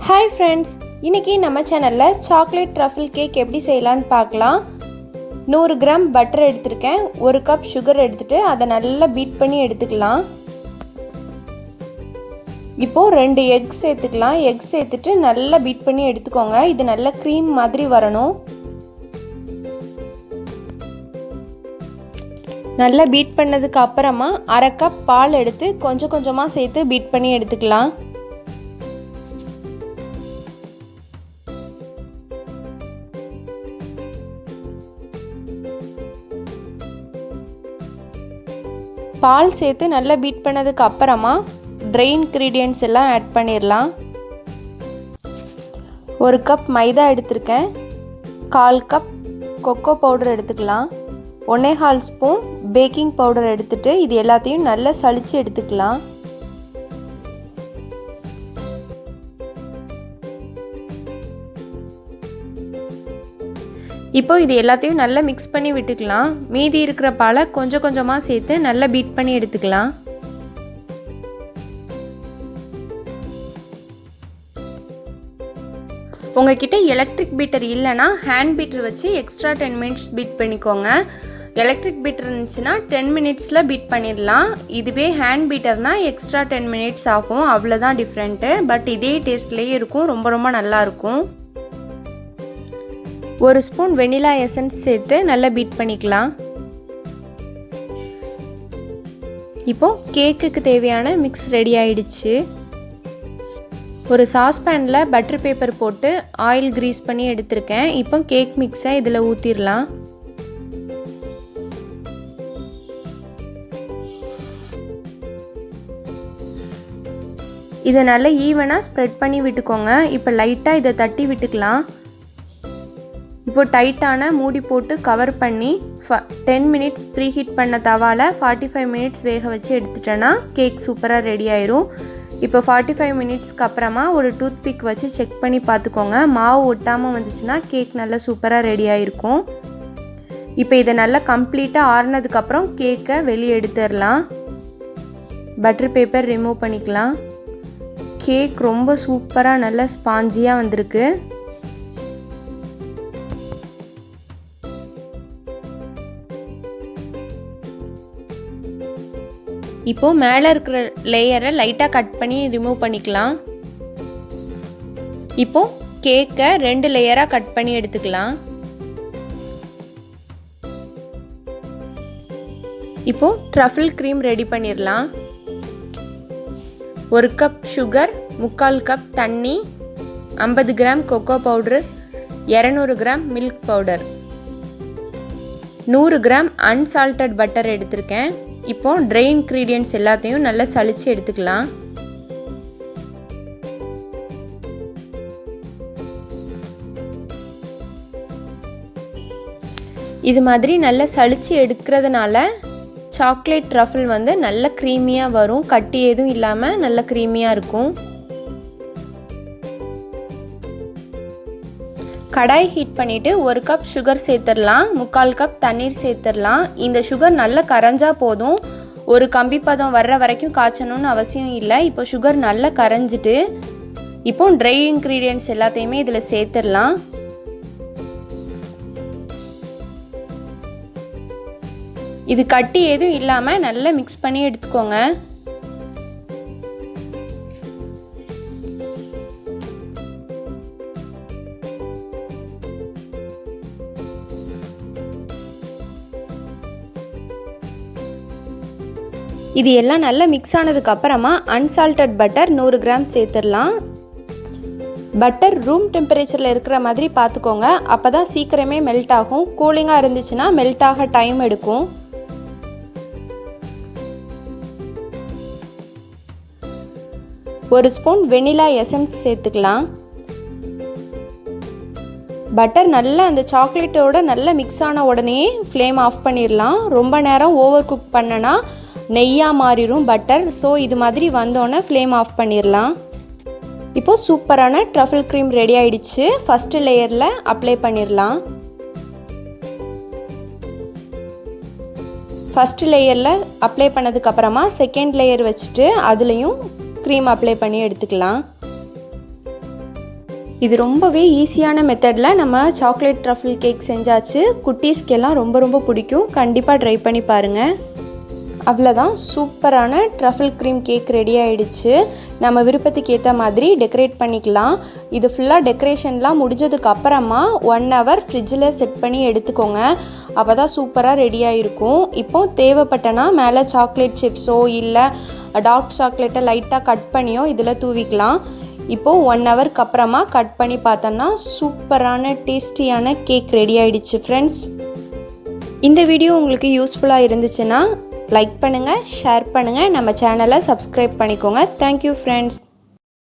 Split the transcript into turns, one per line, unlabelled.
Hi friends, இன்னைக்கு நம்ம சேனல்ல சாக்லேட் ட்ரஃபிள் கேக் எப்படி செய்யலாம்னு பார்க்கலாம். 100 கிராம் பட்டர் எடுத்துர்க்கேன். 1 கப் சுகர் எடுத்துட்டு அதை நல்லா பீட் பண்ணி எடுத்துக்கலாம். இப்போ 2 எக் சேர்த்துக்கலாம். எக் சேர்த்துட்டு நல்லா பீட் பண்ணி எடுத்துக்கோங்க. இது நல்ல க்ரீம் மாதிரி வரணும். நல்லா பீட் பண்ணதுக்கு அப்புறமா 1/2 கப் பால் எடுத்து கொஞ்சம் கொஞ்சமா சேர்த்து பீட் பண்ணி எடுத்துக்கலாம். பால் சேர்த்து நல்லா பீட் பண்ணதுக்கு அப்புறமா ட்ரை இன்கிரீடியன்ட்ஸ் எல்லாம் ஆட் பண்ணிடலாம். 1 கப் மைதா எடுத்திருக்கேன். 1/4 கப் கொக்கோ பவுடர் எடுத்துக்கலாம். 1/4 ஸ்பூன் பேக்கிங் பவுடர் எடுத்துட்டு இது எல்லாத்தையும் நல்லா சலிச்சு எடுத்துக்கலாம். இப்போ இது எல்லாத்தையும் நல்லா மிக்ஸ் பண்ணி விட்டுக்கலாம். மீதி இருக்கிற பாலை கொஞ்சம் கொஞ்சமாக சேர்த்து நல்லா பீட் பண்ணி எடுத்துக்கலாம். உங்ககிட்ட எலக்ட்ரிக் பீட்டர் இல்லைன்னா ஹேண்ட் பீட்டர் வச்சு எக்ஸ்ட்ரா 10 மினிட்ஸ் பீட் பண்ணிக்கோங்க. எலக்ட்ரிக் பீட்டர் இருந்துச்சுன்னா 10 மினிட்ஸில் பீட் பண்ணிடலாம். இதுவே ஹேண்ட் பீட்டர்னா எக்ஸ்ட்ரா 10 மினிட்ஸ் ஆகும். அவ்வளோதான் டிஃப்ரெண்ட்டு. பட் இதே டேஸ்ட்லேயே இருக்கும். ரொம்ப ரொம்ப நல்லாயிருக்கும். 1 ஸ்பூன் வெனிலா எசன்ஸ் சேர்த்து நல்லா பீட் பண்ணிக்கலாம். இப்போ கேக்குக்கு தேவையான மிக்ஸ் ரெடி ஆயிடுச்சு. ஒரு சாஸ்பேனில் பட்டர் பேப்பர் போட்டு ஆயில் கிரீஸ் பண்ணி எடுத்திருக்கேன். இப்போ கேக் மிக்ஸை இதில் ஊற்றிடலாம். இதை நல்லா ஈவனாக ஸ்ப்ரெட் பண்ணி விட்டுக்கோங்க. இப்போ லைட்டாக இதை தட்டி விட்டுக்கலாம். இப்போ டைட்டான மூடி போட்டு கவர் பண்ணி 10 மினிட்ஸ் ப்ரீ ஹீட் பண்ண தவால 45 மினிட்ஸ் வேக வச்சு எடுத்துட்டேன்னா கேக் சூப்பராக ரெடி ஆயிரும். இப்போ 45 மினிட்ஸ்க்கு அப்புறமா ஒரு டூத் பிக் வச்சு செக் பண்ணி பார்த்துக்கோங்க. மாவு ஒட்டாமல் வந்துச்சுன்னா கேக் நல்லா சூப்பராக ரெடி ஆகிருக்கும். இப்போ இதை நல்லா கம்ப்ளீட்டாக ஆறுனதுக்கப்புறம் கேக்கை வெளியே எடுத்துடலாம். பட்டர் பேப்பர் ரிமூவ் பண்ணிக்கலாம். கேக் ரொம்ப சூப்பராக நல்லா ஸ்பாஞ்சியாக வந்திருக்கு. இப்போ மேலே இருக்கிற லேயரை லைட்டாக கட் பண்ணி ரிமூவ் பண்ணிக்கலாம். இப்போ கேக்கை 2 லேயராக கட் பண்ணி எடுத்துக்கலாம். இப்போ ட்ரஃபிள் க்ரீம் ரெடி பண்ணிடலாம். 1 கப் சுகர், 3/4 கப் தண்ணி, 50 gram cocoa powder, 200 gram milk powder, 100 gram unsalted butter எடுத்திருக்கேன். இப்போ ட்ரை இன்கிரீடியன்ட்ஸ் எல்லாத்தையும் நல்லா சலிச்சு எடுத்துக்கலாம். இது மாதிரி நல்லா சலிச்சு எடுக்கிறதுனால சாக்லேட் ட்ரஃபிள் வந்து நல்ல க்ரீமியாக வரும். கட்டி எதுவும் இல்லாமல் நல்ல க்ரீமியாக இருக்கும். கடாய் ஹீட் பண்ணிவிட்டு 1 கப் சுகர் சேர்த்துடலாம். 3/4 கப் தண்ணீர் சேர்த்துடலாம். இந்த சுகர் நல்லா கரைஞ்சா போதும். ஒரு கம்பி பதம் வர்ற வரைக்கும் காய்ச்சணும்னு அவசியம் இல்லை. இப்போ சுகர் நல்லா கரைஞ்சிட்டு இப்போ ட்ரை இன்க்ரீடியன்ட்ஸ் எல்லாத்தையுமே இதில் சேர்த்துடலாம். இது கட்டி எதுவும் இல்லாமல் நல்லா மிக்ஸ் பண்ணி எடுத்துக்கோங்க. இது எல்லாம் நல்லா மிக்ஸ் ஆனதுக்கு அப்புறமா அன்சால்டட் பட்டர் 100 கிராம் சேர்த்துடலாம். பட்டர் ரூம் டெம்பரேச்சரில் இருக்கிற மாதிரி பார்த்துக்கோங்க. அப்போ தான் சீக்கிரமே மெல்ட் ஆகும். கூலிங்காக இருந்துச்சுன்னா மெல்ட் ஆக டைம் எடுக்கும். ஒரு ஸ்பூன் வெனிலா எசன்ஸ் சேர்த்துக்கலாம். பட்டர் நல்லா அந்த சாக்லேட்டோட நல்லா மிக்ஸ் ஆன உடனே ஃப்ளேம் ஆஃப் பண்ணிடலாம். ரொம்ப நேரம் ஓவர் குக் பண்ணனா நெய்யாக மாறிடும் பட்டர். ஸோ இது மாதிரி வந்தோடனே ஃப்ளேம் ஆஃப் பண்ணிடலாம். இப்போது சூப்பரான ட்ரஃபிள் க்ரீம் ரெடி ஆகிடுச்சு. ஃபஸ்ட்டு லேயரில் அப்ளை பண்ணிடலாம். ஃபர்ஸ்ட் லேயரில் அப்ளை பண்ணதுக்கு அப்புறமா செகண்ட் லேயர் வச்சுட்டு அதுலயும் க்ரீம் அப்ளை பண்ணி எடுத்துக்கலாம். இது ரொம்பவே ஈஸியான மெத்தடில் நம்ம சாக்லேட் ட்ரஃபிள் கேக் செஞ்சாச்சு. குட்டீஸ்க்கெல்லாம் ரொம்ப பிடிக்கும். கண்டிப்பாக ட்ரை பண்ணி பாருங்கள். அவ்வளோதான், சூப்பரான ட்ரஃபிள் க்ரீம் கேக் ரெடி ஆகிடுச்சு. நம்ம விருப்பத்துக்கு ஏற்ற மாதிரி டெக்கரேட் பண்ணிக்கலாம். இது ஃபுல்லாக டெக்கரேஷன்லாம் முடிஞ்சதுக்கு அப்புறமா 1 hour ஃப்ரிட்ஜில் செட் பண்ணி எடுத்துக்கோங்க. அப்போ தான் சூப்பராக ரெடியாக இருக்கும். இப்போ தேவைப்பட்டனா மேலே சாக்லேட் சிப்ஸோ இல்லை டார்க் சாக்லேட்டை லைட்டாக கட் பண்ணியோ இதில் தூவிக்கலாம். இப்போது 1 hourக்கு அப்புறமா கட் பண்ணி பார்த்தோன்னா சூப்பரான டேஸ்டியான கேக் ரெடி ஆகிடுச்சு ஃப்ரெண்ட்ஸ். இந்த வீடியோ உங்களுக்கு யூஸ்ஃபுல்லாக இருந்துச்சுன்னா லைக் பண்ணுங்கள், ஷேர் பண்ணுங்கள், நம்ம சேனலை சப்ஸ்கிரைப் பண்ணிக்கோங்க. Thank you friends.